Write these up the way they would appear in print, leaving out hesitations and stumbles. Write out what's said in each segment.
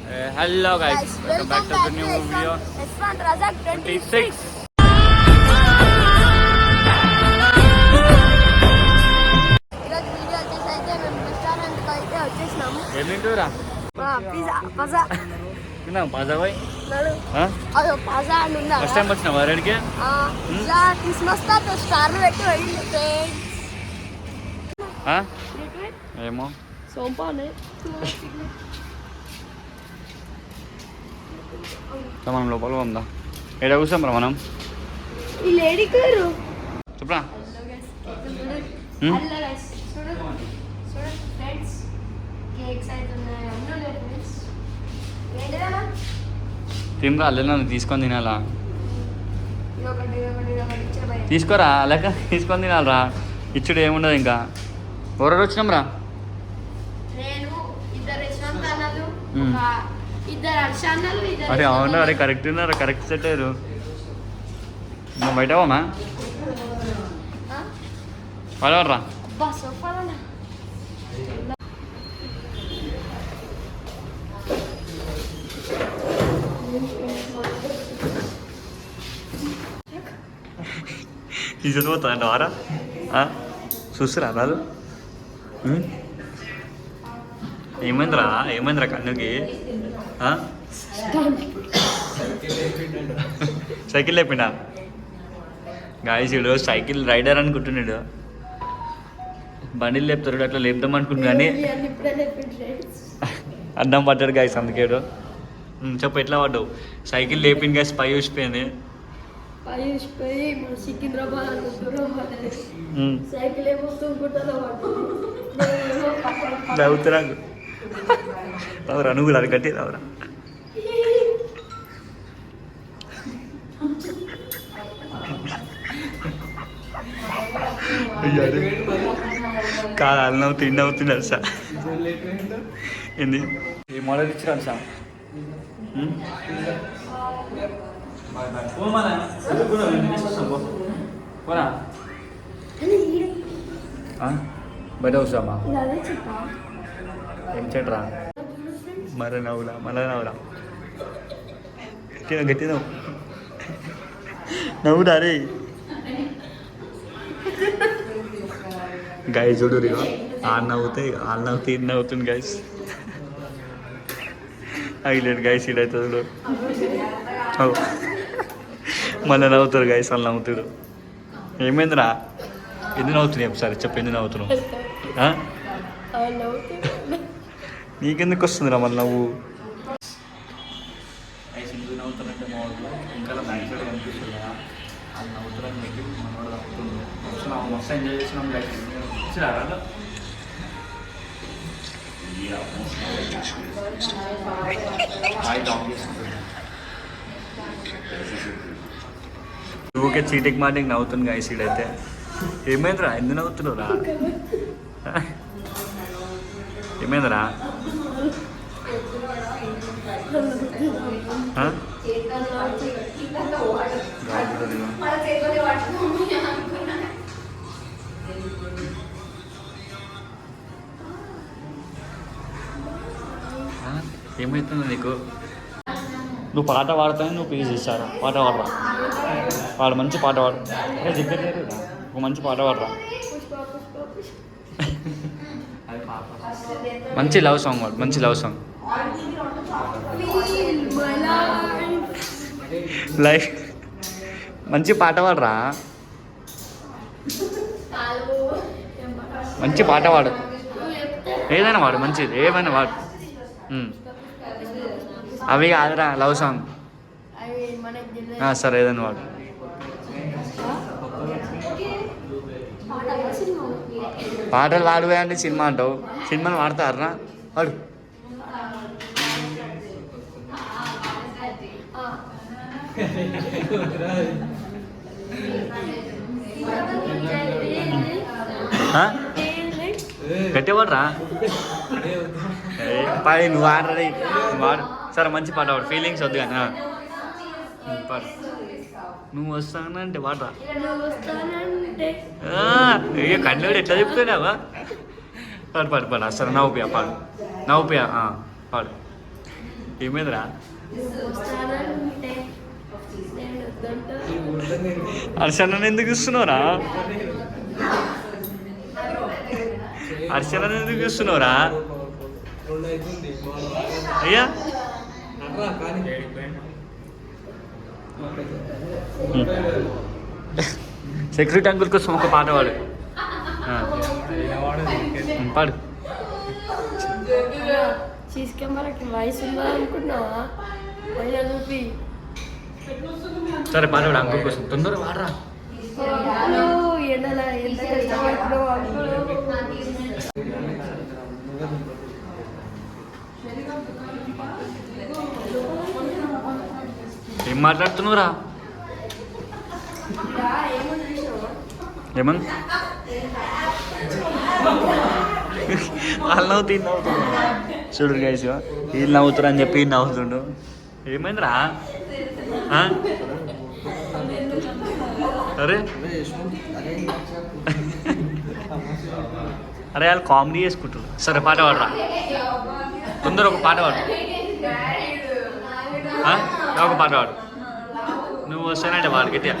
Hello guys, welcome back to the new video. F1 Razak 26. ఈరోజు video వచ్చేసి అయితే మేము రెస్టారెంట్కి అయితే వచ్చేసినాము. ఏం తింటురా? పిజ్జా పజా తిన్నాం పజా పోయి. అదో పజా అని ఉందా? ఫస్ట్ టైం వచ్చినావా రెడ్కి? పిజ్జా తీసుకొస్తా స్టార్లు పెట్టి వెళ్ళి ఏమో సోంపానే మనం లోపల ఉందా? ఏడ కూర్చోం రా మనం. ఈ లేడీ గారు చెప్పరా? తినరా అల్లె తీసుకొని తినాలా? తీసుకోరా లేక తీసుకొని తినాలరా. ఇచ్చుడు ఏముండదు ఇంకా. ఎవరెవరు వచ్చినాం రా? అరే అవునా? అరే కరెక్ట్ ఉన్నారా? కరెక్ట్ సెట్ అయ్యారు. నువ్వు బయట పోమా? వాళ్ళెవర్రా? ఈ చదిపోతుందంట వారా? చూస్తురా రాదు? ఏమైందిరా? ఏమైందిరా కన్నుకి? సైకిల్ లేపిండా? గాయసుడు సైకిల్ రైడర్ అనుకుంటున్నాడు. బండిలు లేపుతాడు, అట్లా లేపుదాం అనుకుంటున్నా కానీ అడ్డం పడ్డాడు గాయస్. అందుకేడు చెప్పు ఎట్లా పడ్డావు? సైకిల్ లేపింది గాయస్, పై ఊసిపోయింది. నవ్వుతురా రావురా, నువ్వు అది కట్టి రావురా. కాదు అల్ల నవ్వు తిండి అవుతున్నారు సార్. ఏంది ఈ మోడల్ ఇచ్చిరాను సార్? బయట వస్తామా? ఏం చెట్రా? మర నవ్వురా, మళ్ళా నవ్వురా. గట్టి గట్టి నవ్వు, నవ్వురా రే. గాయ చూడు రే, ఆడ నవ్వుతాయి, ఆడ నవ్వుతే ఇది నవ్వుతుంది గాయస్. అయ్యలేదు గాయస్, ఇడవుతుంది మళ్ళీ నవ్వుతారు గాయస్, వాళ్ళు నవ్వుతాడు. ఏమైందిరా? ఎందుకు నవ్వుతున్నాయి? ఒకసారి చెప్పు, ఎందుకు నవ్వుతున్నావు? నీకెందుకు వస్తుందిరా మళ్ళీ నవ్వు? ఎందుకు నవ్వుతారంటే మా వాళ్ళు ఇంకా బ్యాక్ సైడ్ కనిపిస్తుంది కదా, వాళ్ళు నవ్వుతారని చెప్పి మనోడు నవ్వుతుంది. వచ్చినాం, మస్తు ఎంజాయ్ చేసినాం. వచ్చినారా? ఊకే చీటికి మాటికి నవ్వుతుంది గాయస్ ఈడైతే. ఏమైందిరా? ఎందుకు నవ్వుతున్నావురా? ఏమైందిరా? ఏమవుతుంది నీకు? నువ్వు పాట పాడతానే నువ్వు ప్లీజ్ ఇస్తారా? పాట పాడరా, వాడు మంచి పాట పాడు. ఒక మంచి పాట పాడరా, మంచి లవ్ సాంగ్ వాడు, మంచి లవ్ సాంగ్. లైఫ్ మంచి పాట పాడరా, మంచి పాట పాడు. ఏదైనా వాడు మంచిది, ఏమైనా వాడు. అవి కాదురా లవ్ సాంగ్. సరే ఏదైనా వాడు. పాటలు పాడువే అంటే సినిమా అంటావు. సినిమాలు వాడతారా? వాడు గట్టివాడరా? పాడి నువ్వు ఆడరా, వాడు. సరే మంచి పాట వాడు, ఫీలింగ్స్ వద్దు కానీ పాడు. నువ్వు వస్తానంటే వాడరా. కళ్ళు ఎట్లా చెప్తున్నావా? పాడు పాడు పాడు. అసలు నవ్వుపియా పాడు, నవ్వుపియా పాడు. ఏమైందిరా వస్తానంటే నేను వద్దంటా. హర్షణని ఎందుకు ఇస్తున్నావురా? హర్షణని ఎందుకు ఇస్తున్నావురా? అయ్యా సెక్యూరిటీ అంకుల్ కోసం ఒక పాట పాడు. పాడు. సీసీ కెమెరాకి వాయిస్ ఉందా అనుకుంటున్నావా? పైన చూపి. సరే పాట పాడు అంకుల్ కోసం. తొందరగా వాడరా. ఎండలా ఎంత కష్టపడుతున్నావు అంకుల్. ఏం మాట్లాడుతున్నావురా? ఏమన్నా వాళ్ళు నవ్వుతూ చూడు గైస్, వీళ్ళు నవ్వుతారు అని చెప్పి నవ్వుతుండు. ఏమైందిరా? అరే అరే వాళ్ళు కామెడీ చేసుకుంటారు. సరే పాట పాడరా, తొందర ఒక పాట పాడు. ఒక పాట పాడు. నువ్వు వస్తానంటే వాడు గట్టిగా.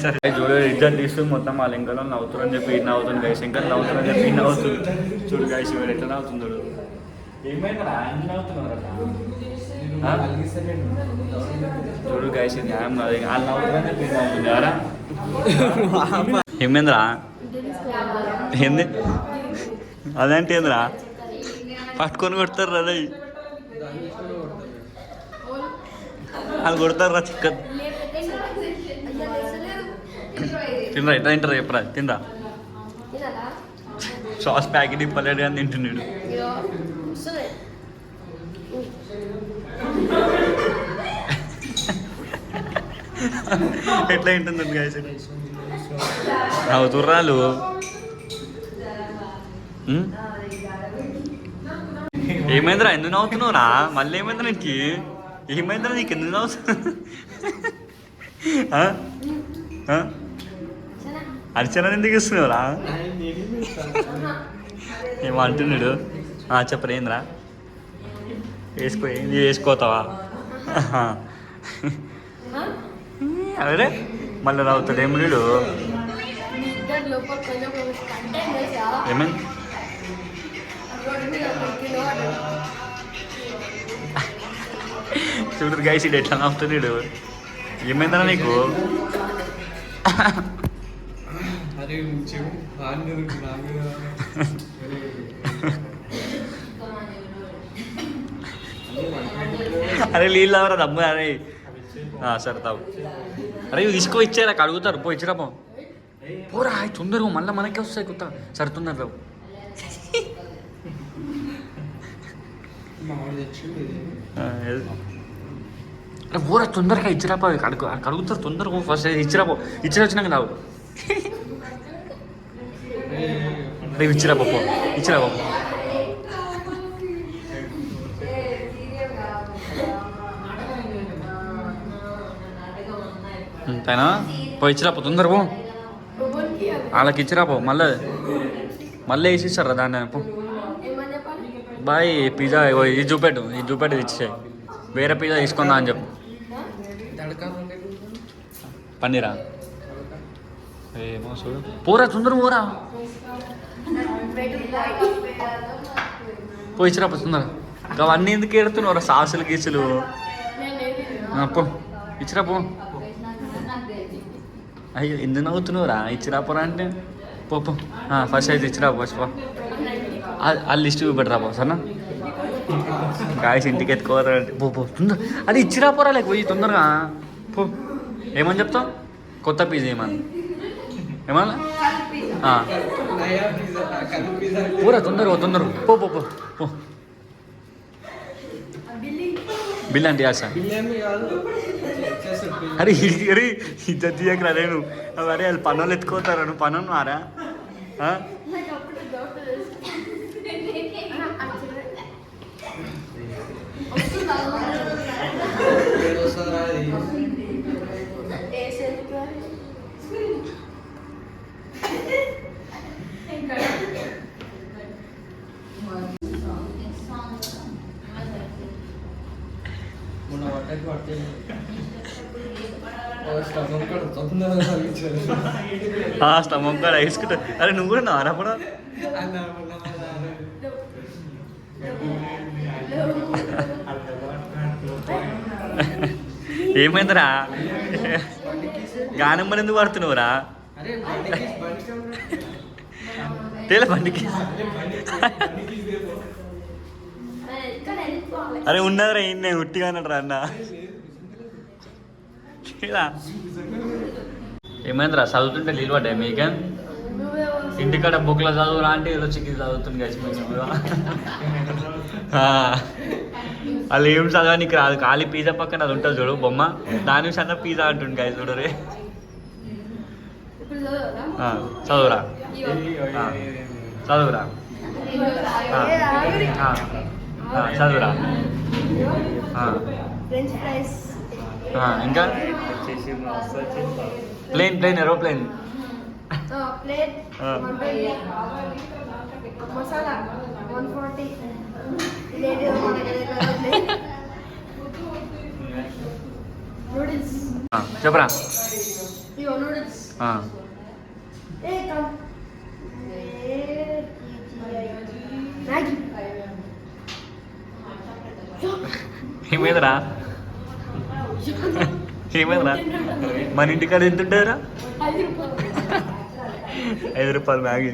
సరే చూడు, ఇద్దరు తీస్తూ మొత్తం వాళ్ళ ఇంకా నవ్వుతారని చెప్పి నవ్వుతుంది గైస్. ఇంకా నవ్వుతారని చెప్పి నవ్వుతుంది. చూడు గైస్ వీడు ఎట్లా నవ్వుతున్నాడు. ఏమైందిరా ఎందుకు నవ్వుతున్నారా? చూడు గైస్ న్యాయం కాదు. వాళ్ళు నవ్వుతారని చెప్పి నవ్వుతుంది ఎవరా? ఏమైందిరా? ఏంది అదేంటి? ఏందిరా పట్టుకొని కొడతారు రా? వాళ్ళు కొడతారు రా చిక్కన్. తినరా ఎట్లా తింటారా చెప్పరా? తినరా. సాస్ ప్యాకెట్ ఇప్పలేడు కానీ తింటున్నాడు. ఎట్లా తింటుందండి గాయస్? నవ్వుతుర్రాలు. ఏమైందిరా ఎందుకు నవ్వుతున్నావురా? మళ్ళీ ఏమైందిరా నీకు? ఏమైందిరా నీకు? ఎందుకు నవ్వుతున్నా? అర్చన ఎందుకు ఇస్తున్నావురా? ఏమంటున్నాడు? చెప్పరా ఏంద్రా? ఏంది వేసుకోతావా? అరే మళ్ళీ నవ్వుతాడు. ఏం లేడు. ఏమైంది? చూడు గైస్ ఇది ఎట్లా నవ్వుతున్నాడు. ఏమైందరా నీకు? అరే నీళ్ళు అవరా దమ్ము. అరే సరే తావు. అరే ఇవి తీసుకో ఇచ్చారా? అడుగుతారు. పో ఇచ్చిరా పో. పోరా తొందరగా మళ్ళీ మనకే వస్తాయి కొత్త. సరే తొందర రావు. అరే పోరా తొందరగా ఇచ్చిరా పో. అడుగుతారు తొందరగా. ఫస్ట్ ఇచ్చిరా పో. ఇచ్చిరా వచ్చినాక రావు. రేపు ఇచ్చిరా పో. ఇచ్చిరా పో. అంతేనా? పో ఇచ్చిరా పో. తొందర పో. వాళ్ళకి ఇచ్చిరా పో. మళ్ళీ వేసి ఇస్తారా దాన్ని? పో బాయ్. పిజ్జా ఇది చూపెట్టు ఇచ్చేసాయి. వేరే పిజ్జా తీసుకుందా అని చెప్పు. పన్నీరా? ఏమో చూడు. పోరా తొందర పోరా. పో ఇచ్చిరా పో తొందర. అవన్నీ ఎందుకు ఎడుతున్నావురా? సాసులు గీసులు. పో ఇచ్చిరా పో. అయ్యో ఎందుకు నవ్వుతున్నావురా? ఇచ్చిరా పోరా అంటే పో. ఫస్ట్ అయితే ఇచ్చిరా ఫస్ట్ పో. ఆ లిస్ట్ చూపెట్టరా పో. సరేనా? కాయసి ఇంటికి ఎత్తుకోవాలంటే పో తొందర. అది ఇచ్చిరా పోరా లేక పోయి తొందరగా పో. ఏమని చెప్తావు? కొత్త పిజ్జా ఏమన్నా? పూరా తొందర పో పో పో. బిల్ అంటే ఆశ. అరే అరే ఇద్దరు తీయకరా. నేను అరే వాళ్ళు పనులు ఎత్తుకోతారా? నువ్వు పనులు మారా? స్టమక్ కూడా వేసుకుంటా. అరే నువ్వు కూడా ఉన్నావా అప్పుడు? ఏమైందిరా గానమ్మని ఎందుకు పడుతున్నావురా? తేల బండికి. అరే ఉన్నదిరా ఇన్నే ఉట్టిగా అన్నాడు అన్న. ఏమైందిరా చదువుతుంటే నీళ్ళు పడ్డాయి మీకే? ఇంటికాడ బుక్లో చదువురా అంటే ఏదో చిక్కి చదువుతుంది కలిసిపోయింది. వాళ్ళు ఏం చదవడానికి రాదు, ఖాళీ పిజ్జా పక్కన అది ఉంటుంది చూడు బొమ్మ, దాని విషయంలో పిజ్జా అంటుంది కాదు చూడు రే. చదువురా చదువురా చదువురా. ఇంకా ప్లేన్ ఏరోప్లేన్ మసాలా 140 నూడిల్స్. చెప్పరా. నూడిల్స్ ఏమైందిరా ఏమైందిరా? మన ఇంటికాడ ఎంత ఉంటుందిరా? 5 రూపాయలు మ్యాగీ.